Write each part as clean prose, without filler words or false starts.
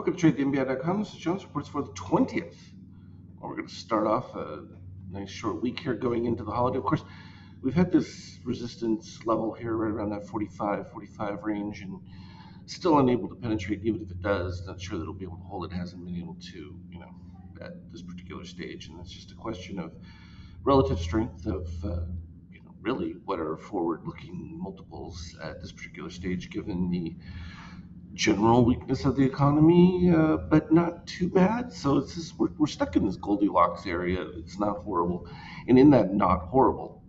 Welcome to TradeTheNBI.com. This is Jones. Reports for the 20th. Well, we're going to start off a nice short week here going into the holiday. Of course, we've had this resistance level here right around that 45 range and still unable to penetrate, even if it does. Not sure that it'll be able to hold. It hasn't been able to, at this particular stage. And it's just a question of relative strength of, really what are forward-looking multiples at this particular stage, given the general weakness of the economy, but not too bad. So it's just, we're stuck in this Goldilocks area. It's not horrible, and in that not horrible,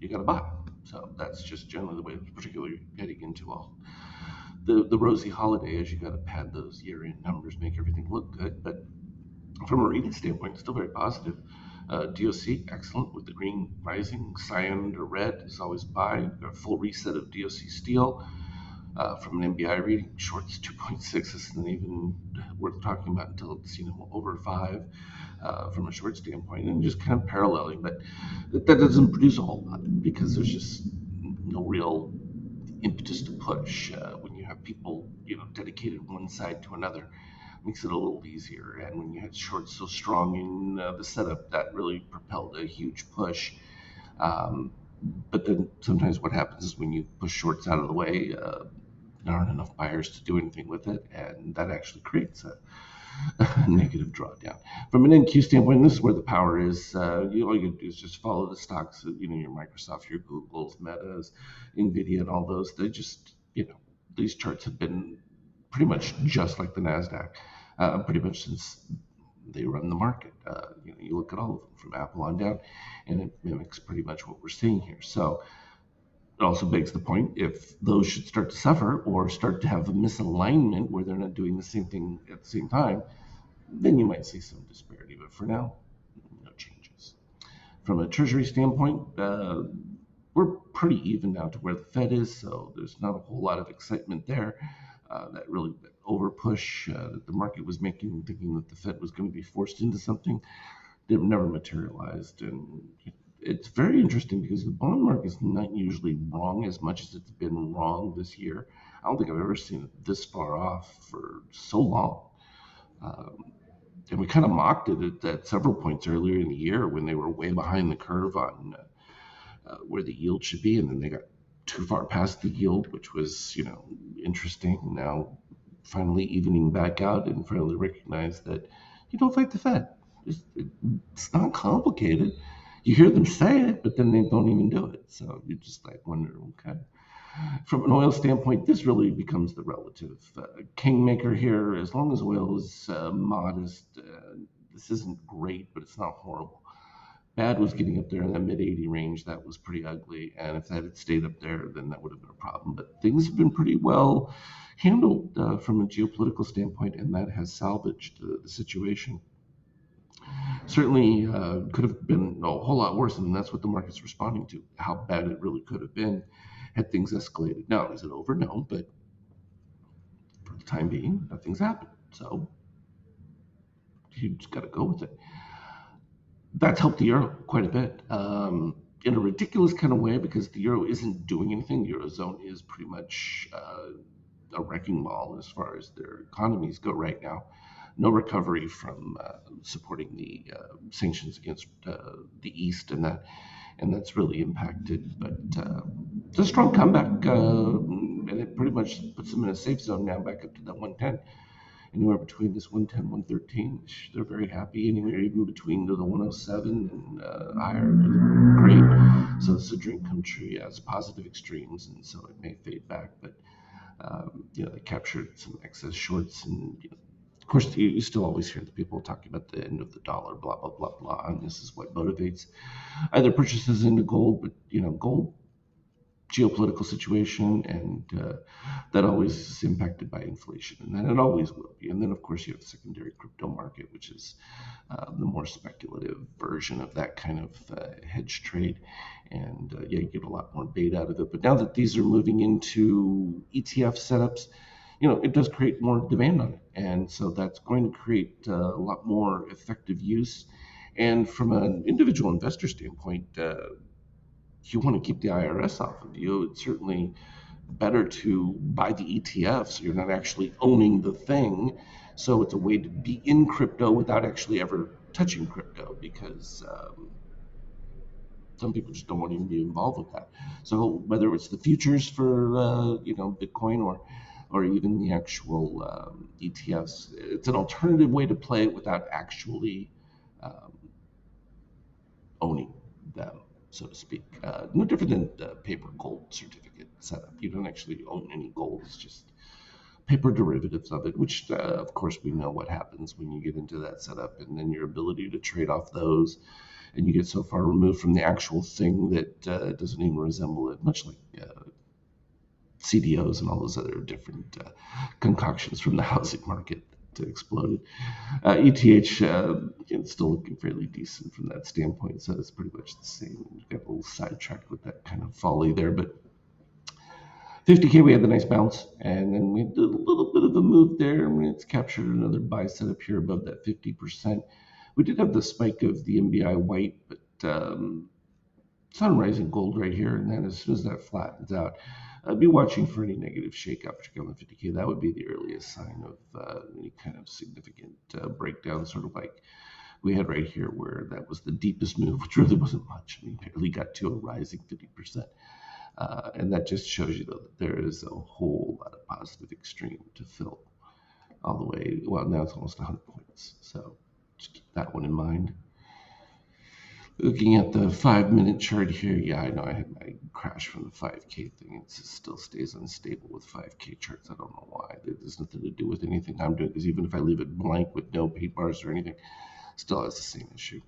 you got to buy. So that's just generally the way, particularly heading into all the rosy holiday, as you got to pad those year-end numbers, make everything look good. But from a rating standpoint, still very positive. DOC, excellent with the green rising. Cyan or red is always buy. A full reset of DOC steel. From an NBI reading, shorts 2.6 isn't even worth talking about until it's over 5 from a short standpoint, and just kind of paralleling. But that doesn't produce a whole lot because there's just no real impetus to push when you have people dedicated one side to another. Makes it a little easier, and when you had shorts so strong in the setup, that really propelled a huge push. But then sometimes what happens is when you push shorts out of the way, there aren't enough buyers to do anything with it, and that actually creates a negative drawdown. From an NQ standpoint, this is where the power is. All you gotta do is just follow the stocks, your Microsoft, your Googles, Metas, Nvidia, and all those. They just, these charts have been pretty much just like the NASDAQ, pretty much since they run the market. You look at all of them from Apple on down, and it mimics pretty much what we're seeing here. So it also begs the point, if those should start to suffer or start to have a misalignment where they're not doing the same thing at the same time, then you might see some disparity. But for now, no changes. From a treasury standpoint, we're pretty even now to where the Fed is, so there's not a whole lot of excitement there. That over push that the market was making, thinking that the Fed was going to be forced into something, they've never materialized. And it's very interesting because the bond market is not usually wrong as much as it's been wrong this year. I don't think I've ever seen it this far off for so long. And we kind of mocked it at several points earlier in the year when they were way behind the curve on where the yield should be, and then they got too far past the yield, which was, interesting. Now, finally evening back out and finally recognize that you don't fight the Fed. It's not complicated. You hear them say it, but then they don't even do it. So you just wonder, okay. From an oil standpoint, this really becomes the relative kingmaker here. As long as oil is modest, this isn't great, but it's not horrible. Bad was getting up there in that mid-80 range. That was pretty ugly. And if that had stayed up there, then that would have been a problem. But things have been pretty well handled from a geopolitical standpoint, and that has salvaged the situation. Certainly could have been a whole lot worse, and that's what the market's responding to, how bad it really could have been had things escalated. Now, is it over? No, but for the time being, nothing's happened. So you just got to go with it. That's helped the euro quite a bit in a ridiculous kind of way, because the euro isn't doing anything. The Eurozone is pretty much a wrecking ball as far as their economies go right now. No recovery from supporting the sanctions against the East, and that's really impacted. But it's a strong comeback, and it pretty much puts them in a safe zone now, back up to that 110. Anywhere between this 110, 113, they're very happy. Anywhere even between the 107 and higher, great. So it's a dream come true. Yeah, it's positive extremes, and so it may fade back. But they captured some excess shorts, and of course, you still always hear the people talking about the end of the dollar, blah, blah, blah, blah. And this is what motivates either purchases into gold, but, gold, geopolitical situation, and that always is impacted by inflation, and that it always will be. And then, of course, you have the secondary crypto market, which is the more speculative version of that kind of hedge trade. And, you get a lot more bait out of it. But now that these are moving into ETF setups, it does create more demand on it. And so that's going to create a lot more effective use. And from an individual investor standpoint, you want to keep the IRS off of you. It certainly better to buy the ETF so you're not actually owning the thing. So it's a way to be in crypto without actually ever touching crypto, because some people just don't want to even be involved with that. So whether it's the futures for Bitcoin, or even the actual ETFs, it's an alternative way to play it without actually um, owning them, so to speak. No different than the paper gold certificate setup. You don't actually own any gold. It's just paper derivatives of it, which of course we know what happens when you get into that setup, and then your ability to trade off those, and you get so far removed from the actual thing that it doesn't even resemble it, much like CDOs and all those other different concoctions from the housing market that exploded. ETH, it's still looking fairly decent from that standpoint, so it's pretty much the same. We got a little sidetracked with that kind of folly there, but 50K, we had the nice bounce, and then we did a little bit of a move there. I mean, it's captured another buy setup here above that 50%. We did have the spike of the MBI white, but sun rising gold right here, and then as soon as that flattens out, I'd be watching for any negative shakeout, particularly on the 50K. That would be the earliest sign of any kind of significant breakdown, sort of like we had right here, where that was the deepest move, which really wasn't much. I mean, barely got to a rising 50%. And that just shows you, though, that there is a whole lot of positive extreme to fill all the way. Well, now it's almost 100 points. So just keep that one in mind. Looking at the 5-minute chart here, yeah, I know I had my crash from the 5K thing. It just still stays unstable with 5K charts. I don't know why. There's nothing to do with anything I'm doing, because even if I leave it blank with no paint bars or anything, still has the same issue.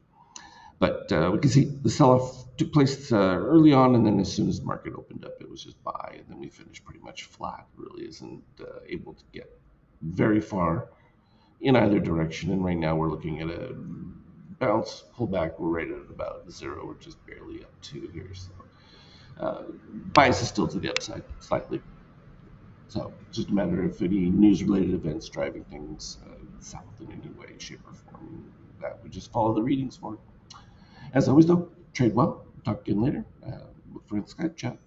But we can see the sell-off took place early on, and then as soon as the market opened up, it was just buy, and then we finished pretty much flat. Really isn't able to get very far in either direction, and right now we're looking at a bounce, pullback. We're right at about zero. We're just barely up 2 here, so bias is still to the upside slightly. So it's just a matter of any news-related events driving things south in any way, shape, or form. That we just follow the readings for. As always, though, trade well. Talk again later. Look for the Skype chat.